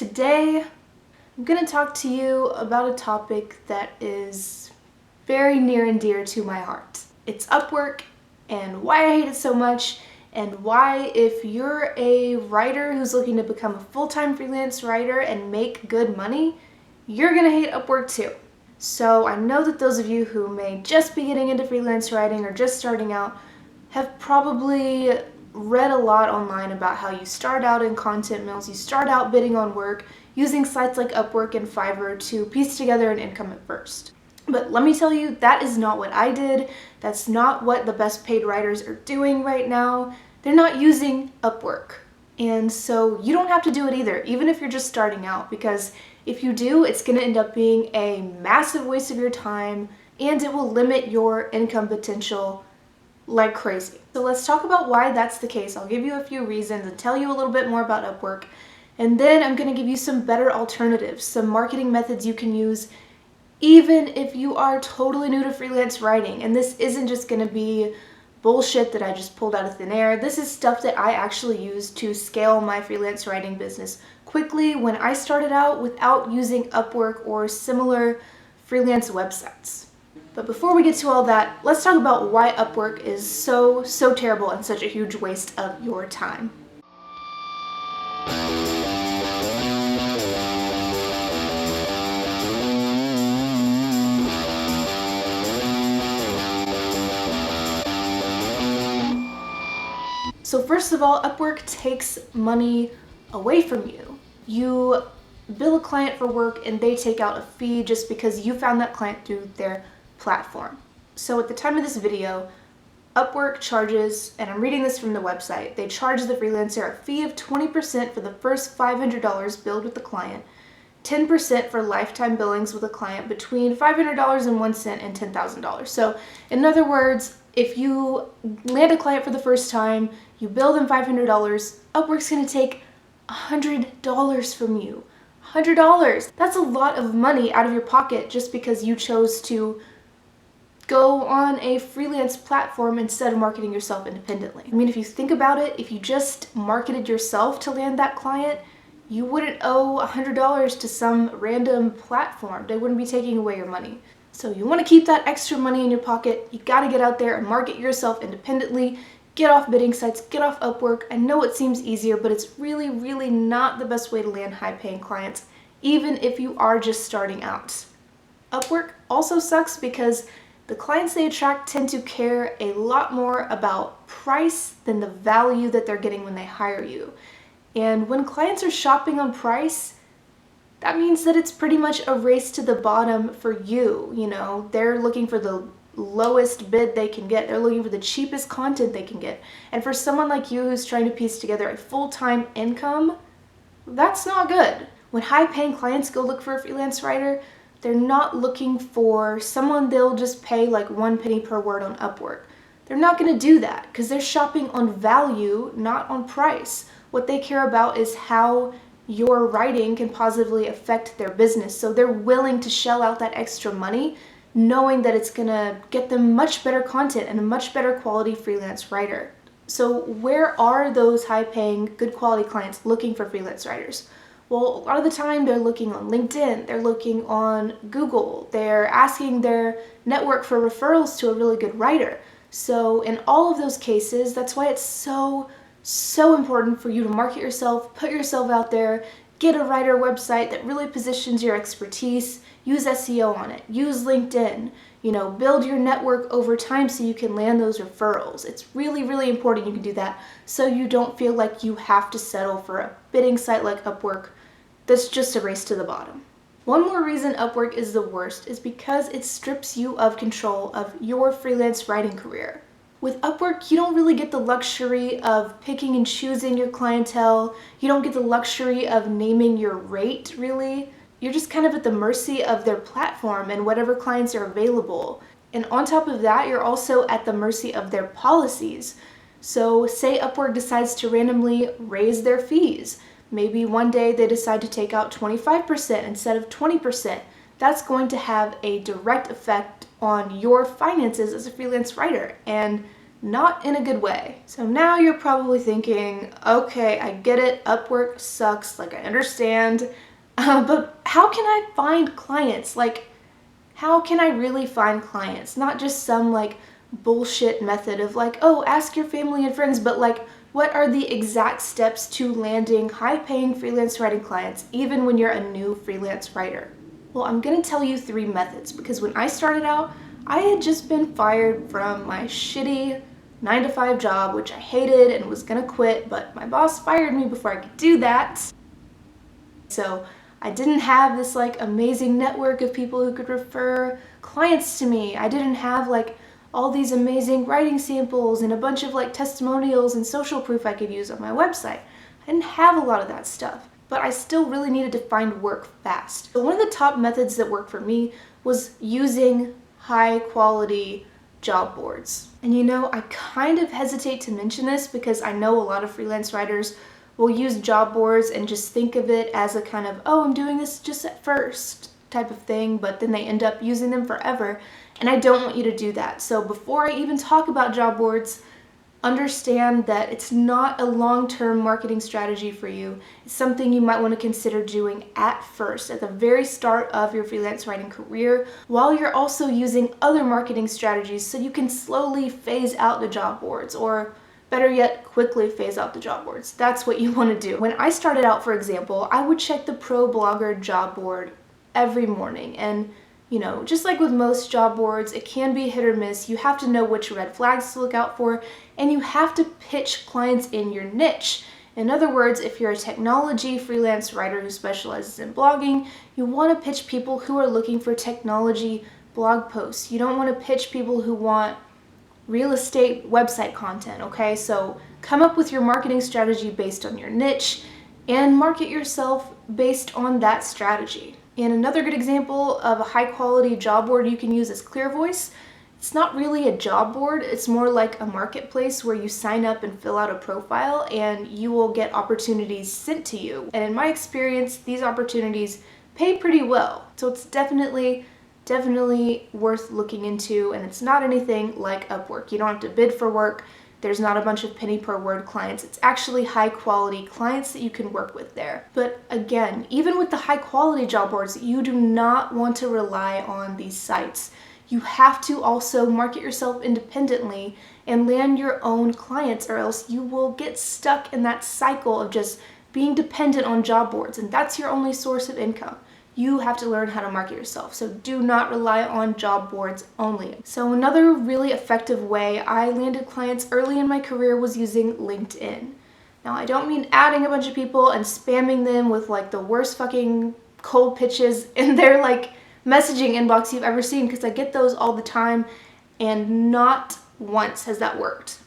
Today, I'm going to talk to you about a topic that is very near and dear to my heart. It's UpWork and why I hate it so much, and why if you're a writer who's looking to become a full-time freelance writer and make good money, you're going to hate UpWork too. So I know that those of you who may just be getting into freelance writing or just starting out have probably read a lot online about how you start out in content mills, you start out bidding on work, using sites like Upwork and Fiverr to piece together an income at first. But let me tell you, that is not what I did. That's not what the best paid writers are doing right now. They're not using Upwork. And so you don't have to do it either, even if you're just starting out, because if you do, it's going to end up being a massive waste of your time and it will limit your income potential like crazy. So let's talk about why that's the case. I'll give you a few reasons and tell you a little bit more about Upwork. And then I'm going to give you some better alternatives, some marketing methods you can use even if you are totally new to freelance writing. And this isn't just going to be bullshit that I just pulled out of thin air. This is stuff that I actually used to scale my freelance writing business quickly when I started out without using Upwork or similar freelance websites. But before we get to all that, let's talk about why Upwork is so terrible and such a huge waste of your time. So first of all, Upwork takes money away from you. You bill a client for work and they take out a fee just because you found that client through their platform. So at the time of this video, Upwork charges, and I'm reading this from the website, they charge the freelancer a fee of 20% for the first $500 billed with the client, 10% for lifetime billings with a client between $500.01 and $10,000. So in other words, if you land a client for the first time, you bill them $500, Upwork's going to take $100 from you. $100! That's a lot of money out of your pocket just because you chose to go on a freelance platform instead of marketing yourself independently. I mean, if you think about it, if you just marketed yourself to land that client, you wouldn't owe $100 to some random platform. They wouldn't be taking away your money. So you want to keep that extra money in your pocket. You got to get out there and market yourself independently. Get off bidding sites, get off Upwork. I know it seems easier, but it's really not the best way to land high-paying clients, even if you are just starting out. Upwork also sucks because the clients they attract tend to care a lot more about price than the value that they're getting when they hire you. And when clients are shopping on price, that means that it's pretty much a race to the bottom for you. You know, they're looking for the lowest bid they can get. They're looking for the cheapest content they can get. And for someone like you who's trying to piece together a full-time income, that's not good. When high-paying clients go look for a freelance writer, they're not looking for someone they'll just pay like 1 penny per word on Upwork. They're not going to do that because they're shopping on value, not on price. What they care about is how your writing can positively affect their business. So they're willing to shell out that extra money knowing that it's going to get them much better content and a much better quality freelance writer. So where are those high-paying, good quality clients looking for freelance writers? Well, a lot of the time they're looking on LinkedIn, they're looking on Google, they're asking their network for referrals to a really good writer. So in all of those cases, that's why it's so important for you to market yourself, put yourself out there, get a writer website that really positions your expertise, use SEO on it, use LinkedIn, build your network over time so you can land those referrals. It's really important you can do that so you don't feel like you have to settle for a bidding site like Upwork that's just a race to the bottom. One more reason Upwork is the worst is because it strips you of control of your freelance writing career. With Upwork, you don't really get the luxury of picking and choosing your clientele. You don't get the luxury of naming your rate, really. You're just kind of at the mercy of their platform and whatever clients are available. And on top of that, you're also at the mercy of their policies. So say Upwork decides to randomly raise their fees. Maybe one day they decide to take out 25% instead of 20%. That's going to have a direct effect on your finances as a freelance writer. And not in a good way. So now you're probably thinking, okay, I get it, UpWork sucks, like I understand, but how can I find clients? Like, how can I really find clients? Not just some like bullshit method of like, oh, ask your family and friends, but like, what are the exact steps to landing high-paying freelance writing clients, even when you're a new freelance writer? Well, I'm gonna tell you 3 methods, because when I started out, I had just been fired from my shitty 9-to-5 job, which I hated and was gonna quit, but my boss fired me before I could do that. So I didn't have this like amazing network of people who could refer clients to me. I didn't have like all these amazing writing samples and a bunch of like testimonials and social proof I could use on my website. I didn't have a lot of that stuff, but I still really needed to find work fast. So one of the top methods that worked for me was using high quality job boards. And you know, I kind of hesitate to mention this because I know a lot of freelance writers will use job boards and just think of it as a kind of, oh, I'm doing this just at first type of thing, but then they end up using them forever. And I don't want you to do that. So before I even talk about job boards, understand that it's not a long-term marketing strategy for you. It's something you might want to consider doing at first, at the very start of your freelance writing career, while you're also using other marketing strategies so you can slowly phase out the job boards, or better yet, quickly phase out the job boards. That's what you want to do. When I started out, for example, I would check the Pro Blogger job board every morning, and you know, just like with most job boards, it can be hit or miss. You have to know which red flags to look out for, and you have to pitch clients in your niche. In other words, if you're a technology freelance writer who specializes in blogging, you want to pitch people who are looking for technology blog posts. You don't want to pitch people who want real estate website content, okay? So come up with your marketing strategy based on your niche and market yourself based on that strategy. And another good example of a high quality job board you can use is ClearVoice. It's not really a job board, it's more like a marketplace where you sign up and fill out a profile and you will get opportunities sent to you. And in my experience, these opportunities pay pretty well. So it's definitely worth looking into, and it's not anything like UpWork. You don't have to bid for work. There's not a bunch of penny per word clients. It's actually high quality clients that you can work with there. But again, even with the high quality job boards, you do not want to rely on these sites. You have to also market yourself independently and land your own clients, or else you will get stuck in that cycle of just being dependent on job boards, and that's your only source of income. You have to learn how to market yourself, so do not rely on job boards only. So another really effective way I landed clients early in my career was using LinkedIn. Now, I don't mean adding a bunch of people and spamming them with like the worst fucking cold pitches in their like messaging inbox you've ever seen, because I get those all the time, and not once has that worked.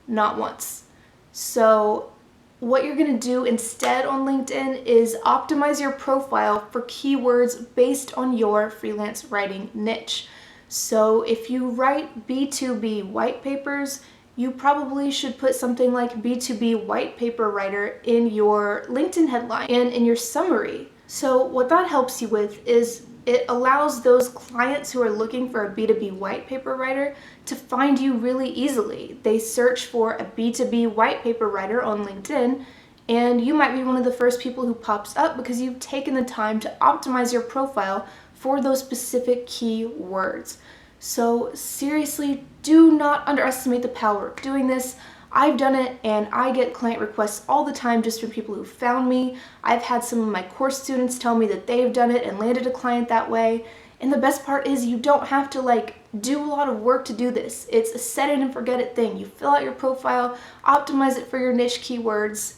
Not once. So what you're going to do instead on LinkedIn is optimize your profile for keywords based on your freelance writing niche. So if you write B2B white papers, you probably should put something like B2B white paper writer in your LinkedIn headline and in your summary. So what that helps you with is it allows those clients who are looking for a B2B white paper writer to find you really easily. They search for a B2B white paper writer on LinkedIn, and you might be one of the first people who pops up because you've taken the time to optimize your profile for those specific keywords. So seriously, do not underestimate the power of doing this. I've done it, and I get client requests all the time just from people who found me. I've had some of my course students tell me that they've done it and landed a client that way. And the best part is you don't have to like do a lot of work to do this. It's a set it and forget it thing. You fill out your profile, optimize it for your niche keywords,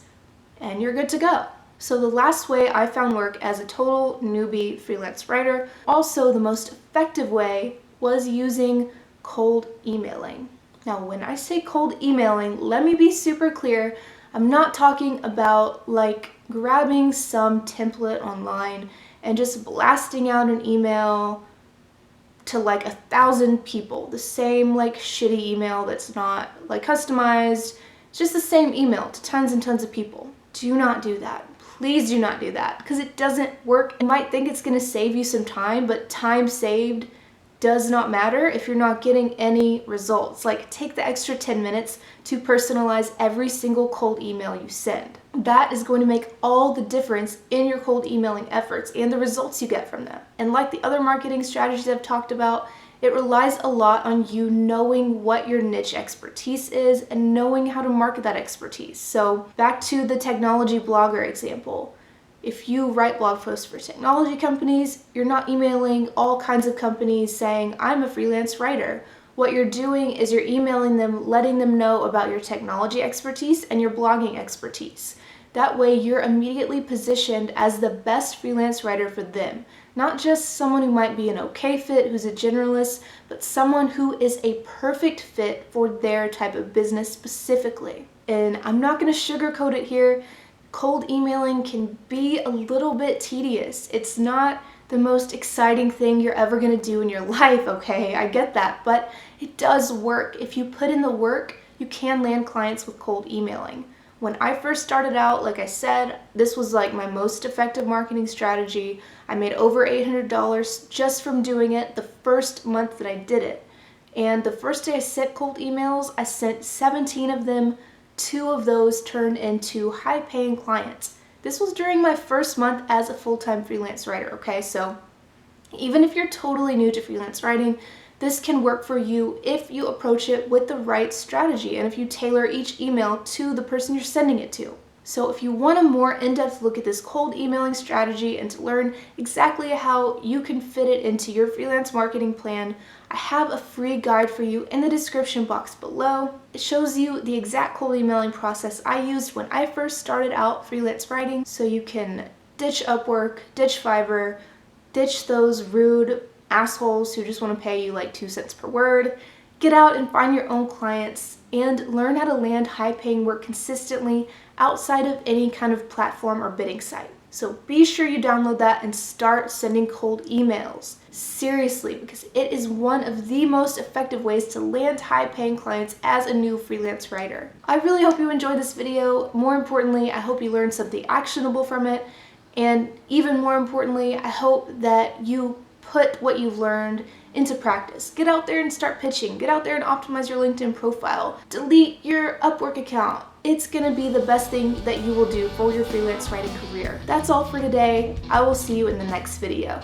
and you're good to go. So the last way I found work as a total newbie freelance writer, also the most effective way, was using cold emailing. Now, when I say cold emailing, let me be super clear. I'm not talking about like grabbing some template online and just blasting out an email to like 1,000 people. The same like shitty email that's not like customized. It's just the same email to tons and tons of people. Do not do that. Please do not do that, because it doesn't work. You might think it's going to save you some time, but time saved does not matter if you're not getting any results. Like, take the extra 10 minutes to personalize every single cold email you send. That is going to make all the difference in your cold emailing efforts and the results you get from them. And like the other marketing strategies I've talked about, it relies a lot on you knowing what your niche expertise is and knowing how to market that expertise. So back to the technology blogger example. If you write blog posts for technology companies, you're not emailing all kinds of companies saying, I'm a freelance writer. What you're doing is you're emailing them, letting them know about your technology expertise and your blogging expertise. That way you're immediately positioned as the best freelance writer for them. Not just someone who might be an okay fit, who's a generalist, but someone who is a perfect fit for their type of business specifically. And I'm not going to sugarcoat it here. Cold emailing can be a little bit tedious. It's not the most exciting thing you're ever going to do in your life, okay? I get that, but it does work. If you put in the work, you can land clients with cold emailing. When I first started out, like I said, this was like my most effective marketing strategy. I made over $800 just from doing it the first month that I did it. And the first day I sent cold emails, I sent 17 of them. 2 of those turned into high-paying clients. This was during my first month as a full-time freelance writer, okay? So even if you're totally new to freelance writing, this can work for you if you approach it with the right strategy and if you tailor each email to the person you're sending it to. So if you want a more in-depth look at this cold emailing strategy and to learn exactly how you can fit it into your freelance marketing plan, I have a free guide for you in the description box below. It shows you the exact cold emailing process I used when I first started out freelance writing, so you can ditch UpWork, ditch Fiverr, ditch those rude assholes who just want to pay you like 2 cents per word. Get out and find your own clients and learn how to land high-paying work consistently outside of any kind of platform or bidding site. So be sure you download that and start sending cold emails. Seriously, because it is one of the most effective ways to land high-paying clients as a new freelance writer. I really hope you enjoyed this video. More importantly, I hope you learned something actionable from it. And even more importantly, I hope that you put what you've learned into practice. Get out there and start pitching. Get out there and optimize your LinkedIn profile. Delete your UpWork account. It's gonna be the best thing that you will do for your freelance writing career. That's all for today. I will see you in the next video.